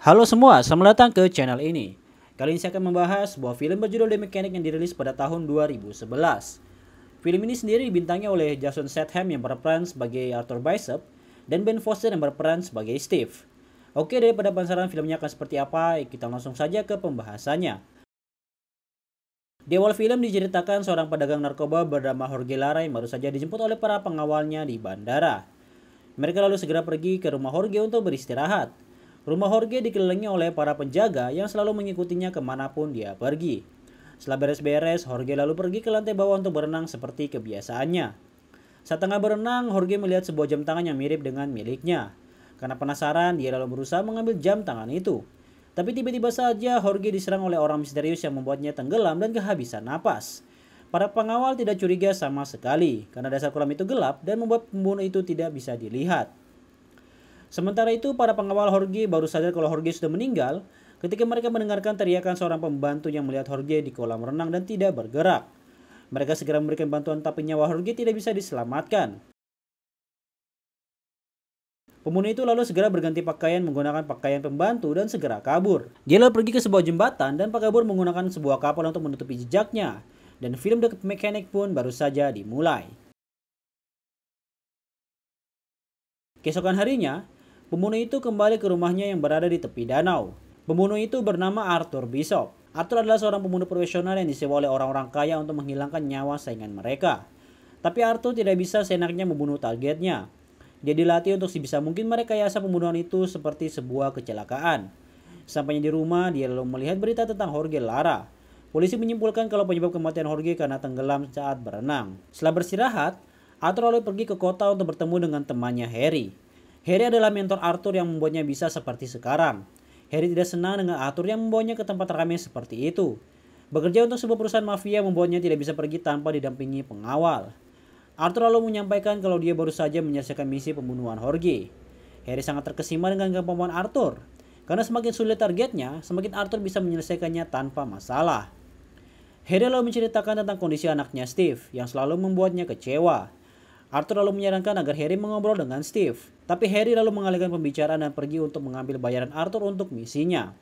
Halo semua, selamat datang ke channel ini. Kali ini saya akan membahas sebuah film berjudul The Mechanic yang dirilis pada tahun 2011. Film ini sendiri dibintangi oleh Jason Statham yang berperan sebagai Arthur Bishop dan Ben Foster yang berperan sebagai Steve. Oke, daripada penasaran filmnya akan seperti apa, kita langsung saja ke pembahasannya. Di awal film diceritakan seorang pedagang narkoba bernama Jorge Lara yang baru saja dijemput oleh para pengawalnya di bandara. Mereka lalu segera pergi ke rumah Jorge untuk beristirahat. Rumah Jorge dikelilingi oleh para penjaga yang selalu mengikutinya kemanapun dia pergi. Setelah beres-beres, Jorge lalu pergi ke lantai bawah untuk berenang seperti kebiasaannya. Saat tengah berenang, Jorge melihat sebuah jam tangan yang mirip dengan miliknya. Karena penasaran, dia lalu berusaha mengambil jam tangan itu. Tapi tiba-tiba saja Jorge diserang oleh orang misterius yang membuatnya tenggelam dan kehabisan napas. Para pengawal tidak curiga sama sekali, karena dasar kolam itu gelap dan membuat pembunuh itu tidak bisa dilihat. Sementara itu, para pengawal Jorge baru sadar kalau Jorge sudah meninggal ketika mereka mendengarkan teriakan seorang pembantu yang melihat Jorge di kolam renang dan tidak bergerak. Mereka segera memberikan bantuan tapi nyawa Jorge tidak bisa diselamatkan. Pembunuh itu lalu segera berganti pakaian menggunakan pakaian pembantu dan segera kabur. Dia lalu pergi ke sebuah jembatan dan Pak kabur menggunakan sebuah kapal untuk menutupi jejaknya. Dan film The Mechanic pun baru saja dimulai. Keesokan harinya, pembunuh itu kembali ke rumahnya yang berada di tepi danau. Pembunuh itu bernama Arthur Bishop. Arthur adalah seorang pembunuh profesional yang disewa oleh orang-orang kaya untuk menghilangkan nyawa saingan mereka. Tapi Arthur tidak bisa seenaknya membunuh targetnya. Dia dilatih untuk sebisa mungkin merekayasa pembunuhan itu seperti sebuah kecelakaan. Sampainya di rumah, dia lalu melihat berita tentang Jorge Lara. Polisi menyimpulkan kalau penyebab kematian Jorge karena tenggelam saat berenang. Setelah beristirahat, Arthur lalu pergi ke kota untuk bertemu dengan temannya Harry. Harry adalah mentor Arthur yang membuatnya bisa seperti sekarang. Harry tidak senang dengan Arthur yang membawanya ke tempat ramai seperti itu. Bekerja untuk sebuah perusahaan mafia membuatnya tidak bisa pergi tanpa didampingi pengawal. Arthur lalu menyampaikan kalau dia baru saja menyelesaikan misi pembunuhan Jorge. Harry sangat terkesima dengan kemampuan Arthur. Karena semakin sulit targetnya, semakin Arthur bisa menyelesaikannya tanpa masalah. Harry lalu menceritakan tentang kondisi anaknya Steve yang selalu membuatnya kecewa. Arthur lalu menyarankan agar Harry mengobrol dengan Steve. Tapi Harry lalu mengalihkan pembicaraan dan pergi untuk mengambil bayaran Arthur untuk misinya.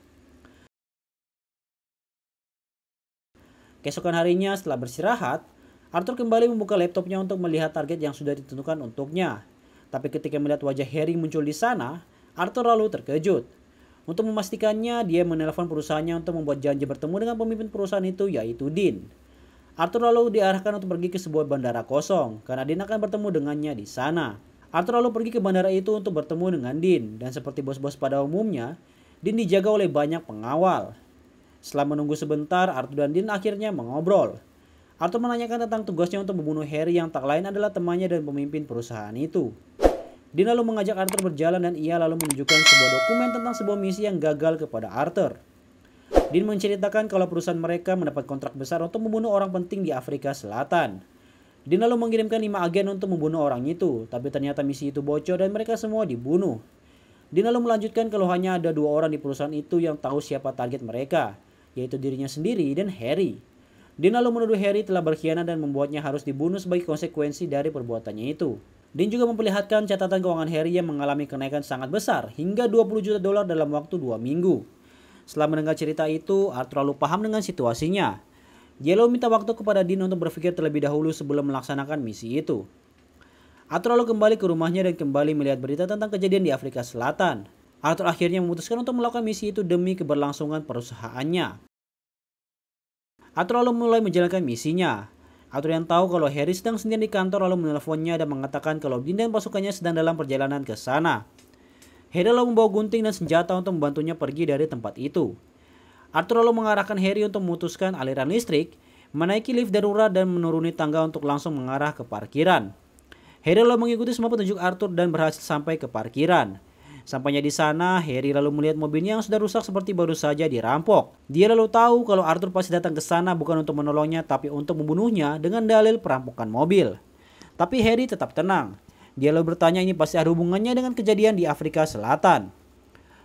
Keesokan harinya setelah beristirahat, Arthur kembali membuka laptopnya untuk melihat target yang sudah ditentukan untuknya. Tapi ketika melihat wajah Harry muncul di sana, Arthur lalu terkejut. Untuk memastikannya, dia menelpon perusahaannya untuk membuat janji bertemu dengan pemimpin perusahaan itu, yaitu Dean. Arthur lalu diarahkan untuk pergi ke sebuah bandara kosong, karena Dean akan bertemu dengannya di sana. Arthur lalu pergi ke bandara itu untuk bertemu dengan Dean, dan seperti bos-bos pada umumnya, Dean dijaga oleh banyak pengawal. Setelah menunggu sebentar, Arthur dan Dean akhirnya mengobrol. Arthur menanyakan tentang tugasnya untuk membunuh Harry yang tak lain adalah temannya dan pemimpin perusahaan itu. Dean lalu mengajak Arthur berjalan dan ia lalu menunjukkan sebuah dokumen tentang sebuah misi yang gagal kepada Arthur. Dean menceritakan kalau perusahaan mereka mendapat kontrak besar untuk membunuh orang penting di Afrika Selatan. Dean lalu mengirimkan 5 agen untuk membunuh orang itu, tapi ternyata misi itu bocor dan mereka semua dibunuh. Dean lalu melanjutkan kalau hanya ada 2 orang di perusahaan itu yang tahu siapa target mereka, yaitu dirinya sendiri dan Harry. Dean lalu menuduh Harry telah berkhianat dan membuatnya harus dibunuh sebagai konsekuensi dari perbuatannya itu. Dean juga memperlihatkan catatan keuangan Harry yang mengalami kenaikan sangat besar hingga 20 juta dolar dalam waktu 2 minggu. Setelah mendengar cerita itu, Arthur lalu paham dengan situasinya. Dia lalu minta waktu kepada Dean untuk berpikir terlebih dahulu sebelum melaksanakan misi itu. Arthur lalu kembali ke rumahnya dan kembali melihat berita tentang kejadian di Afrika Selatan. Arthur akhirnya memutuskan untuk melakukan misi itu demi keberlangsungan perusahaannya. Arthur lalu mulai menjalankan misinya. Arthur yang tahu kalau Harry sedang sendirian di kantor lalu menelponnya dan mengatakan kalau Dean dan pasukannya sedang dalam perjalanan ke sana. Harry lalu membawa gunting dan senjata untuk membantunya pergi dari tempat itu. Arthur lalu mengarahkan Harry untuk memutuskan aliran listrik, menaiki lift darurat dan menuruni tangga untuk langsung mengarah ke parkiran. Harry lalu mengikuti semua petunjuk Arthur dan berhasil sampai ke parkiran. Sampainya di sana, Harry lalu melihat mobilnya yang sudah rusak seperti baru saja dirampok. Dia lalu tahu kalau Arthur pasti datang ke sana bukan untuk menolongnya tapi untuk membunuhnya dengan dalil perampokan mobil. Tapi Harry tetap tenang. Dia lalu bertanya ini pasti ada hubungannya dengan kejadian di Afrika Selatan.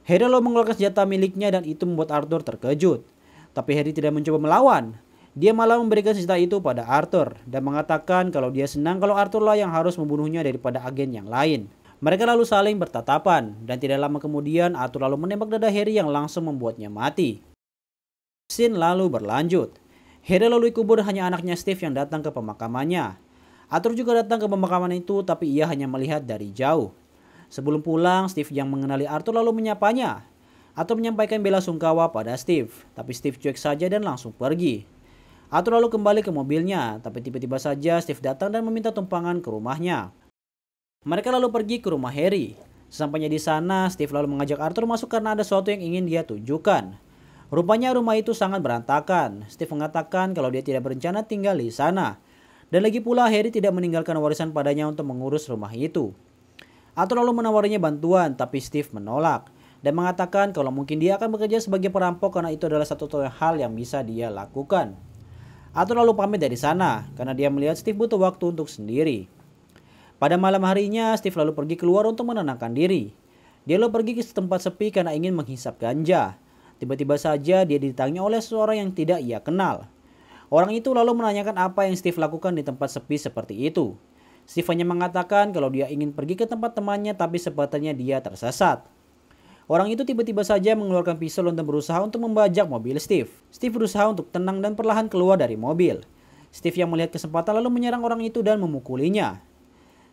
Harry lalu mengeluarkan senjata miliknya dan itu membuat Arthur terkejut. Tapi Harry tidak mencoba melawan. Dia malah memberikan senjata itu pada Arthur dan mengatakan kalau dia senang kalau Arthur lah yang harus membunuhnya daripada agen yang lain. Mereka lalu saling bertatapan, dan tidak lama kemudian Arthur lalu menembak dada Harry yang langsung membuatnya mati. Scene lalu berlanjut. Harry lalu dikubur, hanya anaknya Steve yang datang ke pemakamannya. Arthur juga datang ke pemakaman itu, tapi ia hanya melihat dari jauh. Sebelum pulang, Steve yang mengenali Arthur lalu menyapanya. Arthur menyampaikan bela sungkawa pada Steve, tapi Steve cuek saja dan langsung pergi. Arthur lalu kembali ke mobilnya, tapi tiba-tiba saja Steve datang dan meminta tumpangan ke rumahnya. Mereka lalu pergi ke rumah Harry. Sesampainya di sana, Steve lalu mengajak Arthur masuk karena ada sesuatu yang ingin dia tunjukkan. Rupanya rumah itu sangat berantakan. Steve mengatakan kalau dia tidak berencana tinggal di sana. Dan lagi pula Harry tidak meninggalkan warisan padanya untuk mengurus rumah itu. Arthur lalu menawarinya bantuan, tapi Steve menolak dan mengatakan kalau mungkin dia akan bekerja sebagai perampok karena itu adalah satu-satunya hal yang bisa dia lakukan. Arthur lalu pamit dari sana karena dia melihat Steve butuh waktu untuk sendiri. Pada malam harinya, Steve lalu pergi keluar untuk menenangkan diri. Dia lalu pergi ke tempat sepi karena ingin menghisap ganja. Tiba-tiba saja dia ditanya oleh seseorang yang tidak ia kenal. Orang itu lalu menanyakan apa yang Steve lakukan di tempat sepi seperti itu. Steve hanya mengatakan kalau dia ingin pergi ke tempat temannya, tapi sepertinya dia tersesat. Orang itu tiba-tiba saja mengeluarkan pisau dan berusaha untuk membajak mobil Steve. Steve berusaha untuk tenang dan perlahan keluar dari mobil. Steve yang melihat kesempatan lalu menyerang orang itu dan memukulinya.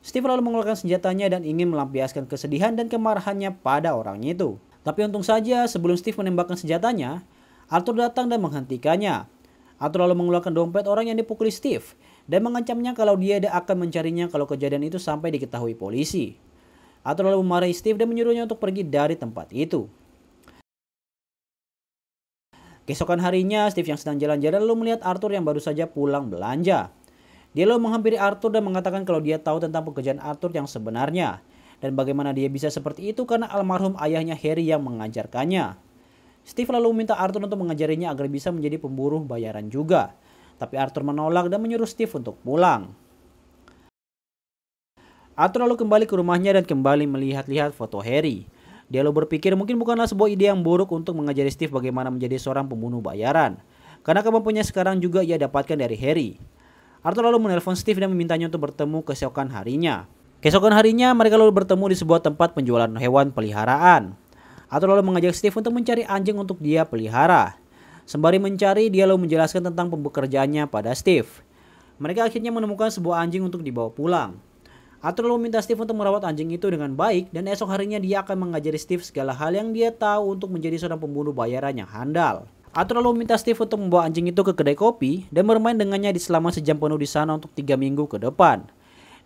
Steve lalu mengeluarkan senjatanya dan ingin melampiaskan kesedihan dan kemarahannya pada orang itu. Tapi untung saja sebelum Steve menembakkan senjatanya, Arthur datang dan menghentikannya. Arthur lalu mengeluarkan dompet orang yang dipukuli Steve dan mengancamnya kalau dia akan mencarinya kalau kejadian itu sampai diketahui polisi. Arthur lalu memarahi Steve dan menyuruhnya untuk pergi dari tempat itu. Keesokan harinya, Steve yang sedang jalan-jalan lalu melihat Arthur yang baru saja pulang belanja. Dia lalu menghampiri Arthur dan mengatakan kalau dia tahu tentang pekerjaan Arthur yang sebenarnya dan bagaimana dia bisa seperti itu karena almarhum ayahnya Harry yang mengajarkannya. Steve lalu meminta Arthur untuk mengajarinya agar bisa menjadi pemburu bayaran juga. Tapi Arthur menolak dan menyuruh Steve untuk pulang. Arthur lalu kembali ke rumahnya dan kembali melihat-lihat foto Harry. Dia lalu berpikir mungkin bukanlah sebuah ide yang buruk untuk mengajari Steve bagaimana menjadi seorang pembunuh bayaran. Karena kemampuannya sekarang juga ia dapatkan dari Harry. Arthur lalu menelpon Steve dan memintanya untuk bertemu keesokan harinya. Keesokan harinya mereka lalu bertemu di sebuah tempat penjualan hewan peliharaan. Arthur lalu mengajak Steve untuk mencari anjing untuk dia pelihara. Sembari mencari, dia lalu menjelaskan tentang pekerjaannya pada Steve. Mereka akhirnya menemukan sebuah anjing untuk dibawa pulang. Arthur lalu meminta Steve untuk merawat anjing itu dengan baik dan esok harinya dia akan mengajari Steve segala hal yang dia tahu untuk menjadi seorang pembunuh bayaran yang handal. Arthur lalu meminta Steve untuk membawa anjing itu ke kedai kopi dan bermain dengannya selama sejam penuh di sana untuk 3 minggu ke depan.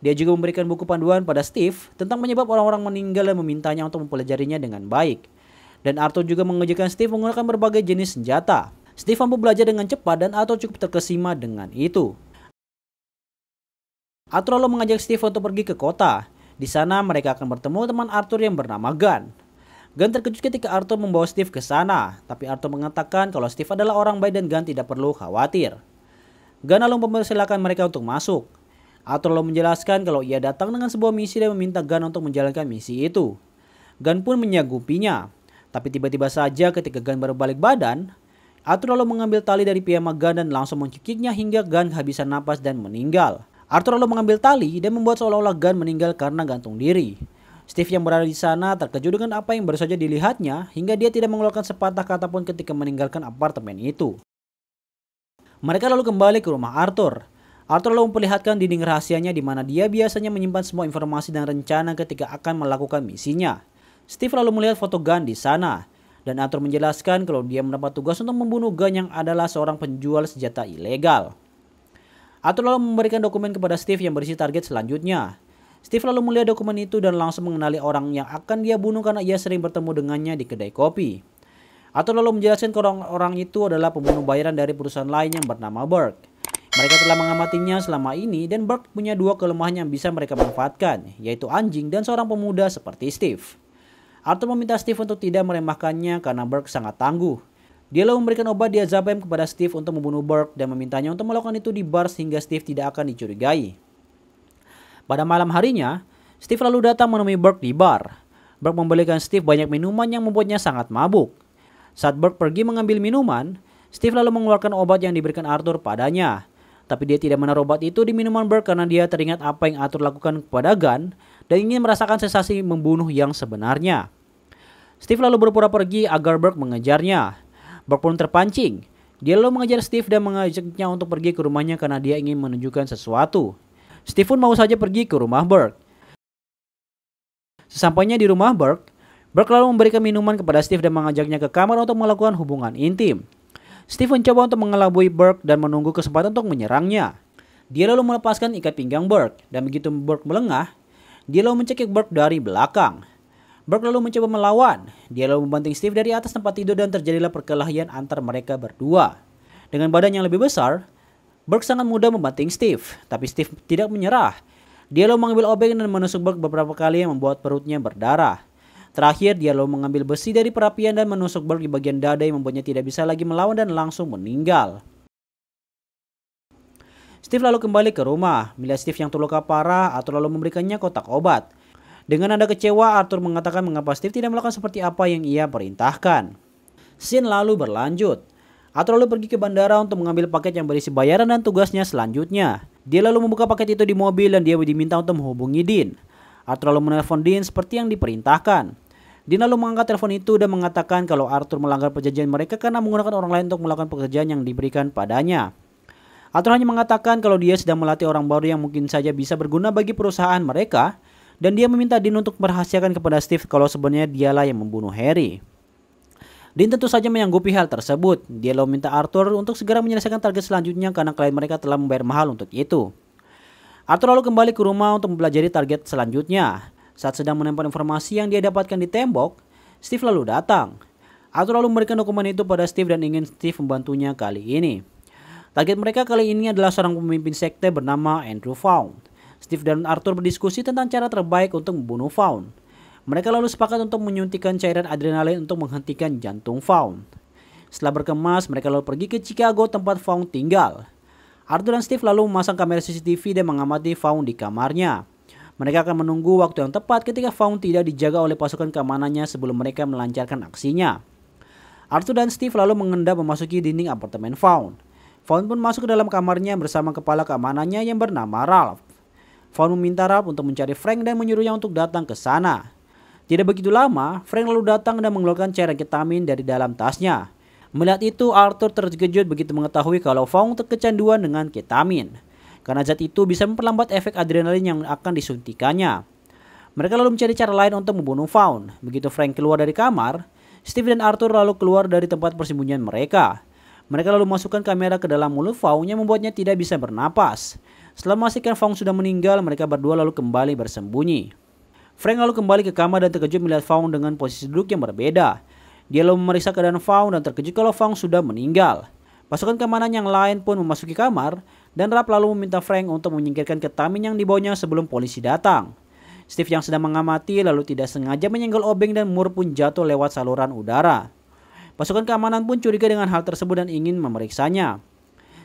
Dia juga memberikan buku panduan pada Steve tentang penyebab orang-orang meninggal dan memintanya untuk mempelajarinya dengan baik. Dan Arthur juga mengajarkan Steve menggunakan berbagai jenis senjata. Steve mampu belajar dengan cepat dan Arthur cukup terkesima dengan itu. Arthur lalu mengajak Steve untuk pergi ke kota. Di sana mereka akan bertemu teman Arthur yang bernama Gunn. Gunn terkejut ketika Arthur membawa Steve ke sana, tapi Arthur mengatakan kalau Steve adalah orang baik dan Gunn tidak perlu khawatir. Gunn lalu mempersilahkan mereka untuk masuk. Arthur lalu menjelaskan kalau ia datang dengan sebuah misi dan meminta Gunn untuk menjalankan misi itu. Gunn pun menyanggupinya, tapi tiba-tiba saja ketika Gunn berbalik badan, Arthur lalu mengambil tali dari piyama Gunn dan langsung mencekiknya hingga Gunn kehabisan napas dan meninggal. Arthur lalu mengambil tali dan membuat seolah-olah Gunn meninggal karena gantung diri. Steve yang berada di sana terkejut dengan apa yang baru saja dilihatnya hingga dia tidak mengeluarkan sepatah kata pun ketika meninggalkan apartemen itu. Mereka lalu kembali ke rumah Arthur. Arthur lalu memperlihatkan dinding rahasianya di mana dia biasanya menyimpan semua informasi dan rencana ketika akan melakukan misinya. Steve lalu melihat foto Gunn di sana dan Arthur menjelaskan kalau dia mendapat tugas untuk membunuh Gunn yang adalah seorang penjual senjata ilegal. Arthur lalu memberikan dokumen kepada Steve yang berisi target selanjutnya. Steve lalu melihat dokumen itu dan langsung mengenali orang yang akan dia bunuh karena ia sering bertemu dengannya di kedai kopi. Arthur lalu menjelaskan kalau orang itu adalah pembunuh bayaran dari perusahaan lain yang bernama Burke. Mereka telah mengamatinya selama ini dan Burke punya 2 kelemahan yang bisa mereka manfaatkan, yaitu anjing dan seorang pemuda seperti Steve. Arthur meminta Steve untuk tidak meremehkannya karena Burke sangat tangguh. Dia lalu memberikan obat diazepam kepada Steve untuk membunuh Burke dan memintanya untuk melakukan itu di bar sehingga Steve tidak akan dicurigai. Pada malam harinya, Steve lalu datang menemui Burke di bar. Burke membelikan Steve banyak minuman yang membuatnya sangat mabuk. Saat Burke pergi mengambil minuman, Steve lalu mengeluarkan obat yang diberikan Arthur padanya. Tapi dia tidak menaruh obat itu di minuman Burke karena dia teringat apa yang Arthur lakukan kepada Gunn dan ingin merasakan sensasi membunuh yang sebenarnya. Steve lalu berpura pergi agar Burke mengejarnya. Burke pun terpancing. Dia lalu mengejar Steve dan mengajaknya untuk pergi ke rumahnya karena dia ingin menunjukkan sesuatu. Steve pun mau saja pergi ke rumah Burke. Sesampainya di rumah Burke lalu memberikan minuman kepada Steve dan mengajaknya ke kamar untuk melakukan hubungan intim. Steve mencoba untuk mengelabui Burke dan menunggu kesempatan untuk menyerangnya. Dia lalu melepaskan ikat pinggang Burke dan begitu Burke melengah, dia lalu mencekik Burke dari belakang. Burke lalu mencoba melawan. Dia lalu membanting Steve dari atas tempat tidur dan terjadilah perkelahian antar mereka berdua. Dengan badan yang lebih besar, Burke sangat mudah membanting Steve, tapi Steve tidak menyerah. Dia lalu mengambil obeng dan menusuk Burke beberapa kali yang membuat perutnya berdarah. Terakhir, dia lalu mengambil besi dari perapian dan menusuk Burke di bagian dada yang membuatnya tidak bisa lagi melawan dan langsung meninggal. Steve lalu kembali ke rumah. Melihat Steve yang terluka parah, Arthur lalu memberikannya kotak obat. Dengan nada kecewa, Arthur mengatakan mengapa Steve tidak melakukan seperti apa yang ia perintahkan. Scene lalu berlanjut. Arthur lalu pergi ke bandara untuk mengambil paket yang berisi bayaran dan tugasnya selanjutnya. Dia lalu membuka paket itu di mobil dan dia diminta untuk menghubungi Dean. Arthur lalu menelpon Dean seperti yang diperintahkan. Dean lalu mengangkat telepon itu dan mengatakan kalau Arthur melanggar perjanjian mereka karena menggunakan orang lain untuk melakukan pekerjaan yang diberikan padanya. Arthur hanya mengatakan kalau dia sedang melatih orang baru yang mungkin saja bisa berguna bagi perusahaan mereka, dan dia meminta Dean untuk merahasiakan kepada Steve kalau sebenarnya dialah yang membunuh Harry. Dean tentu saja menyanggupi hal tersebut. Dia lalu meminta Arthur untuk segera menyelesaikan target selanjutnya karena klien mereka telah membayar mahal untuk itu. Arthur lalu kembali ke rumah untuk mempelajari target selanjutnya. Saat sedang menempel informasi yang dia dapatkan di tembok, Steve lalu datang. Arthur lalu memberikan dokumen itu pada Steve dan ingin Steve membantunya kali ini. Target mereka kali ini adalah seorang pemimpin sekte bernama Andrew Vaughn. Steve dan Arthur berdiskusi tentang cara terbaik untuk membunuh Vaughn. Mereka lalu sepakat untuk menyuntikkan cairan adrenalin untuk menghentikan jantung Vaughn. Setelah berkemas, mereka lalu pergi ke Chicago tempat Vaughn tinggal. Arthur dan Steve lalu memasang kamera CCTV dan mengamati Vaughn di kamarnya. Mereka akan menunggu waktu yang tepat ketika Vaughn tidak dijaga oleh pasukan keamanannya sebelum mereka melancarkan aksinya. Arthur dan Steve lalu mengendap memasuki dinding apartemen Vaughn. Vaughn pun masuk ke dalam kamarnya bersama kepala keamanannya yang bernama Ralph. Vaughn meminta Ralph untuk mencari Frank dan menyuruhnya untuk datang ke sana. Tidak begitu lama, Frank lalu datang dan mengeluarkan cairan ketamin dari dalam tasnya. Melihat itu, Arthur terkejut begitu mengetahui kalau Vaughn kecanduan dengan ketamin. Karena zat itu bisa memperlambat efek adrenalin yang akan disuntikannya. Mereka lalu mencari cara lain untuk membunuh Vaughn. Begitu Frank keluar dari kamar, Steve dan Arthur lalu keluar dari tempat persembunyian mereka. Mereka lalu masukkan kamera ke dalam mulut Vaughn yang membuatnya tidak bisa bernapas. Setelah memastikan Vaughn sudah meninggal, mereka berdua lalu kembali bersembunyi. Frank lalu kembali ke kamar dan terkejut melihat Vaughn dengan posisi duduk yang berbeda. Dia lalu memeriksa keadaan Vaughn dan terkejut kalau Vaughn sudah meninggal. Pasukan keamanan yang lain pun memasuki kamar dan Ralph lalu meminta Frank untuk menyingkirkan ketamin yang dibawanya sebelum polisi datang. Steve yang sedang mengamati lalu tidak sengaja menyenggol obeng dan mur pun jatuh lewat saluran udara. Pasukan keamanan pun curiga dengan hal tersebut dan ingin memeriksanya.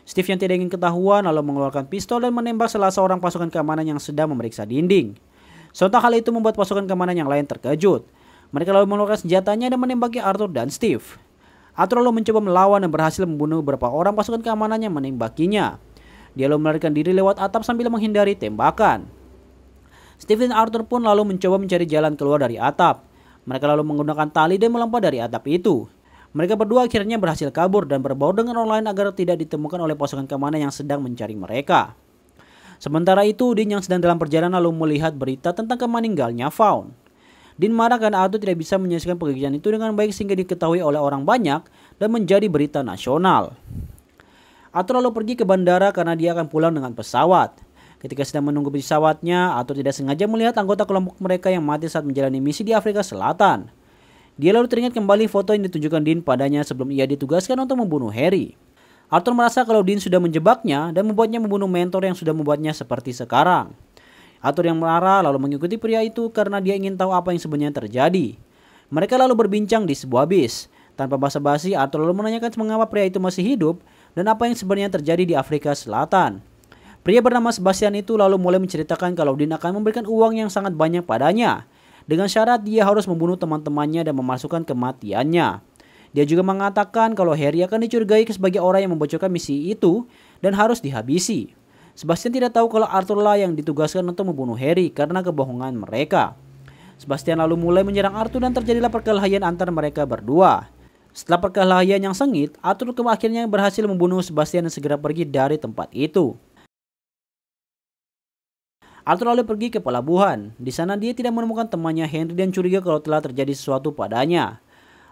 Steve yang tidak ingin ketahuan lalu mengeluarkan pistol dan menembak salah seorang pasukan keamanan yang sedang memeriksa dinding. Sontak hal itu membuat pasukan keamanan yang lain terkejut. Mereka lalu mengeluarkan senjatanya dan menembaki Arthur dan Steve. Arthur lalu mencoba melawan dan berhasil membunuh beberapa orang pasukan keamanan yang menembakinya. Dia lalu melarikan diri lewat atap sambil menghindari tembakan. Steve dan Arthur pun lalu mencoba mencari jalan keluar dari atap. Mereka lalu menggunakan tali dan melompat dari atap itu. Mereka berdua akhirnya berhasil kabur dan berbaur dengan orang lain agar tidak ditemukan oleh pasukan keamanan yang sedang mencari mereka. Sementara itu, Dean yang sedang dalam perjalanan lalu melihat berita tentang meninggalnya Vaughn. Dean marah karena Arthur tidak bisa menyelesaikan pekerjaan itu dengan baik sehingga diketahui oleh orang banyak dan menjadi berita nasional. Arthur lalu pergi ke bandara karena dia akan pulang dengan pesawat. Ketika sedang menunggu pesawatnya, Arthur tidak sengaja melihat anggota kelompok mereka yang mati saat menjalani misi di Afrika Selatan. Dia lalu teringat kembali foto yang ditunjukkan Dean padanya sebelum ia ditugaskan untuk membunuh Harry. Arthur merasa kalau Dean sudah menjebaknya dan membuatnya membunuh mentor yang sudah membuatnya seperti sekarang. Arthur yang marah lalu mengikuti pria itu karena dia ingin tahu apa yang sebenarnya terjadi. Mereka lalu berbincang di sebuah bis. Tanpa basa-basi, Arthur lalu menanyakan mengapa pria itu masih hidup dan apa yang sebenarnya terjadi di Afrika Selatan. Pria bernama Sebastian itu lalu mulai menceritakan kalau Dean akan memberikan uang yang sangat banyak padanya, dengan syarat dia harus membunuh teman-temannya dan memasukkan kematiannya. Dia juga mengatakan kalau Harry akan dicurigai sebagai orang yang membocorkan misi itu dan harus dihabisi. Sebastian tidak tahu kalau Arthur lah yang ditugaskan untuk membunuh Harry karena kebohongan mereka. Sebastian lalu mulai menyerang Arthur dan terjadilah perkelahian antara mereka berdua. Setelah perkelahian yang sengit, Arthur akhirnya berhasil membunuh Sebastian dan segera pergi dari tempat itu. Arthur lalu pergi ke pelabuhan. Di sana dia tidak menemukan temannya Henry dan curiga kalau telah terjadi sesuatu padanya.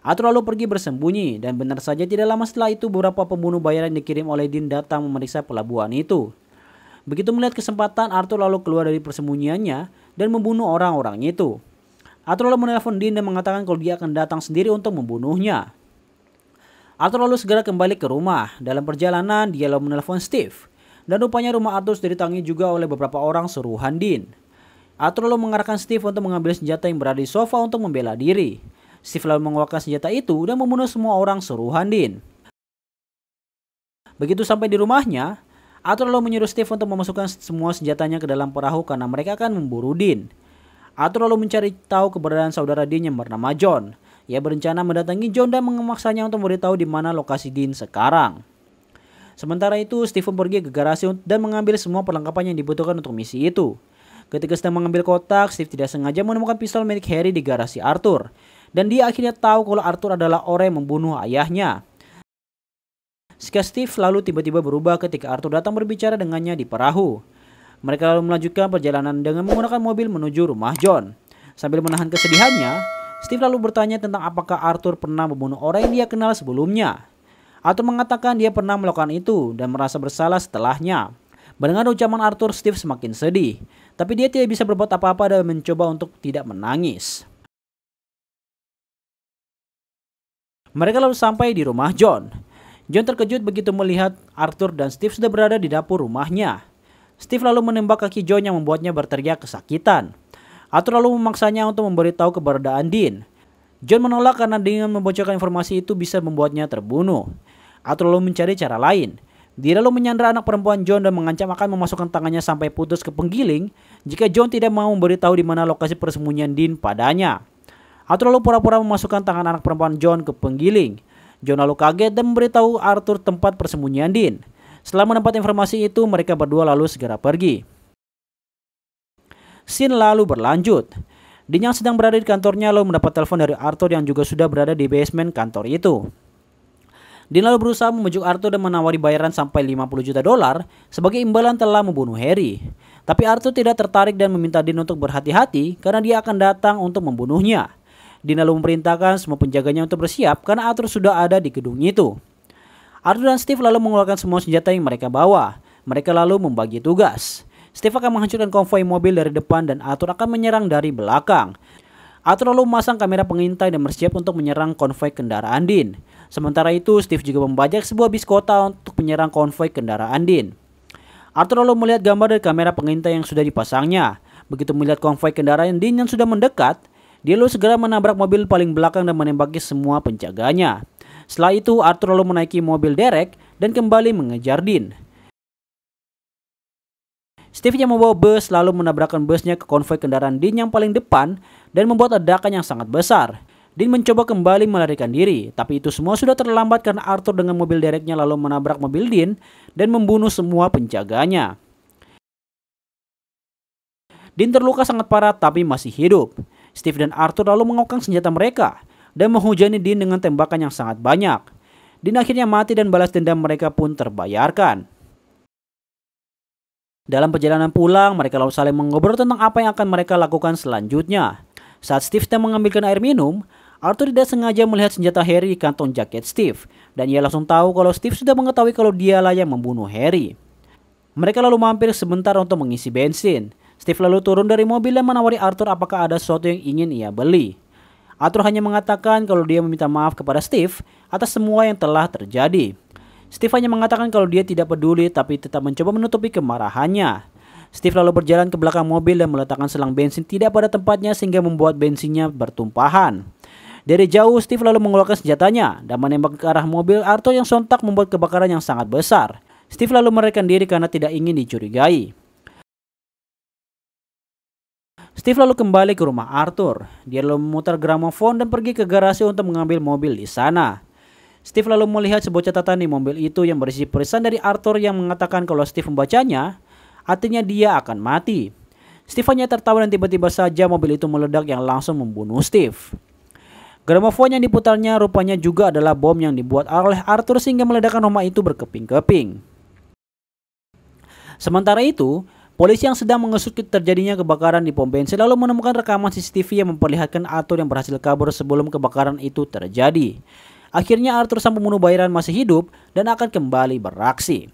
Arthur lalu pergi bersembunyi dan benar saja tidak lama setelah itu beberapa pembunuh bayaran dikirim oleh Dean datang memeriksa pelabuhan itu. Begitu melihat kesempatan, Arthur lalu keluar dari persembunyiannya dan membunuh orang-orang itu. Arthur lalu menelpon Dean dan mengatakan kalau dia akan datang sendiri untuk membunuhnya. Arthur lalu segera kembali ke rumah. Dalam perjalanan, dia lalu menelpon Steve. Dan rupanya rumah Arthur sudah didatangi juga oleh beberapa orang suruhan Dean. Arthur lalu mengarahkan Steve untuk mengambil senjata yang berada di sofa untuk membela diri. Steve lalu mengeluarkan senjata itu dan membunuh semua orang suruhan Dean. Begitu sampai di rumahnya, Arthur lalu menyuruh Steve untuk memasukkan semua senjatanya ke dalam perahu karena mereka akan memburu Dean. Arthur lalu mencari tahu keberadaan saudara Dean yang bernama John. Ia berencana mendatangi John dan memaksanya untuk memberitahu di mana lokasi Dean sekarang. Sementara itu, Stephen pergi ke garasi dan mengambil semua perlengkapan yang dibutuhkan untuk misi itu. Ketika sedang mengambil kotak, Steve tidak sengaja menemukan pistol milik Harry di garasi Arthur. Dan dia akhirnya tahu kalau Arthur adalah orang yang membunuh ayahnya. Sikap Steve lalu tiba-tiba berubah ketika Arthur datang berbicara dengannya di perahu. Mereka lalu melanjutkan perjalanan dengan menggunakan mobil menuju rumah John. Sambil menahan kesedihannya, Steve lalu bertanya tentang apakah Arthur pernah membunuh orang yang dia kenal sebelumnya. Arthur mengatakan dia pernah melakukan itu dan merasa bersalah setelahnya. Mendengar ucapan Arthur, Steve semakin sedih. Tapi dia tidak bisa berbuat apa-apa dan mencoba untuk tidak menangis. Mereka lalu sampai di rumah John. John terkejut begitu melihat Arthur dan Steve sudah berada di dapur rumahnya. Steve lalu menembak kaki John yang membuatnya berteriak kesakitan. Arthur lalu memaksanya untuk memberitahu keberadaan Dean. John menolak karena dengan membocorkan informasi itu bisa membuatnya terbunuh. Arthur lalu mencari cara lain. Dia lalu menyandra anak perempuan John dan mengancam akan memasukkan tangannya sampai putus ke penggiling jika John tidak mau memberitahu di mana lokasi persembunyian Dean padanya. Arthur lalu pura-pura memasukkan tangan anak perempuan John ke penggiling. John lalu kaget dan memberitahu Arthur tempat persembunyian Dean. Setelah mendapat informasi itu, mereka berdua lalu segera pergi. Scene lalu berlanjut. Dean yang sedang berada di kantornya lalu mendapat telepon dari Arthur yang juga sudah berada di basement kantor itu. Dean lalu berusaha membujuk Arthur dan menawari bayaran sampai $50 juta sebagai imbalan telah membunuh Harry. Tapi Arthur tidak tertarik dan meminta Dean untuk berhati-hati karena dia akan datang untuk membunuhnya. Dean lalu memerintahkan semua penjaganya untuk bersiap karena Arthur sudah ada di gedung itu. Arthur dan Steve lalu mengeluarkan semua senjata yang mereka bawa. Mereka lalu membagi tugas. Steve akan menghancurkan konvoi mobil dari depan dan Arthur akan menyerang dari belakang. Arthur lalu memasang kamera pengintai dan bersiap untuk menyerang konvoi kendaraan Dean. Sementara itu, Steve juga membajak sebuah bis kota untuk menyerang konvoi kendaraan Dean. Arthur lalu melihat gambar dari kamera pengintai yang sudah dipasangnya. Begitu melihat konvoi kendaraan Dean yang sudah mendekat, dia lalu segera menabrak mobil paling belakang dan menembaki semua penjaganya. Setelah itu, Arthur lalu menaiki mobil derek dan kembali mengejar Dean. Steve yang membawa bus lalu menabrakkan busnya ke konvoi kendaraan Dean yang paling depan dan membuat ledakan yang sangat besar. Dean mencoba kembali melarikan diri, tapi itu semua sudah terlambat karena Arthur dengan mobil dereknya lalu menabrak mobil Dean dan membunuh semua penjaganya. Dean terluka sangat parah tapi masih hidup. Steve dan Arthur lalu mengokang senjata mereka dan menghujani Dean dengan tembakan yang sangat banyak. Dean akhirnya mati dan balas dendam mereka pun terbayarkan. Dalam perjalanan pulang, mereka lalu saling mengobrol tentang apa yang akan mereka lakukan selanjutnya. Saat Steve sedang mengambilkan air minum, Arthur tidak sengaja melihat senjata Harry di kantong jaket Steve. Dan ia langsung tahu kalau Steve sudah mengetahui kalau dialah yang membunuh Harry. Mereka lalu mampir sebentar untuk mengisi bensin. Steve lalu turun dari mobil dan menawari Arthur apakah ada sesuatu yang ingin ia beli. Arthur hanya mengatakan kalau dia meminta maaf kepada Steve atas semua yang telah terjadi. Steve hanya mengatakan kalau dia tidak peduli tapi tetap mencoba menutupi kemarahannya. Steve lalu berjalan ke belakang mobil dan meletakkan selang bensin tidak pada tempatnya sehingga membuat bensinnya bertumpahan. Dari jauh, Steve lalu mengeluarkan senjatanya dan menembak ke arah mobil Arthur yang sontak membuat kebakaran yang sangat besar. Steve lalu melarikan diri karena tidak ingin dicurigai. Steve lalu kembali ke rumah Arthur. Dia lalu memutar gramofon dan pergi ke garasi untuk mengambil mobil di sana. Steve lalu melihat sebuah catatan di mobil itu yang berisi pesan dari Arthur yang mengatakan kalau Steve membacanya, artinya dia akan mati. Steve hanya tertawa dan tiba-tiba saja mobil itu meledak yang langsung membunuh Steve. Gramofon yang diputarnya rupanya juga adalah bom yang dibuat oleh Arthur sehingga meledakkan rumah itu berkeping-keping. Sementara itu, polisi yang sedang mengusut terjadinya kebakaran di pom bensin lalu menemukan rekaman CCTV yang memperlihatkan Arthur yang berhasil kabur sebelum kebakaran itu terjadi. Akhirnya Arthur sang pembunuh bayaran masih hidup dan akan kembali beraksi.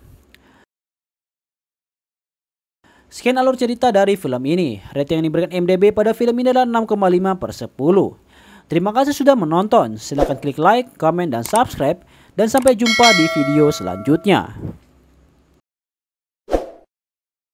Sekian alur cerita dari film ini. Rating yang diberikan IMDb pada film ini adalah 6,5/10. Terima kasih sudah menonton. Silahkan klik like, komen, dan subscribe. Dan sampai jumpa di video selanjutnya.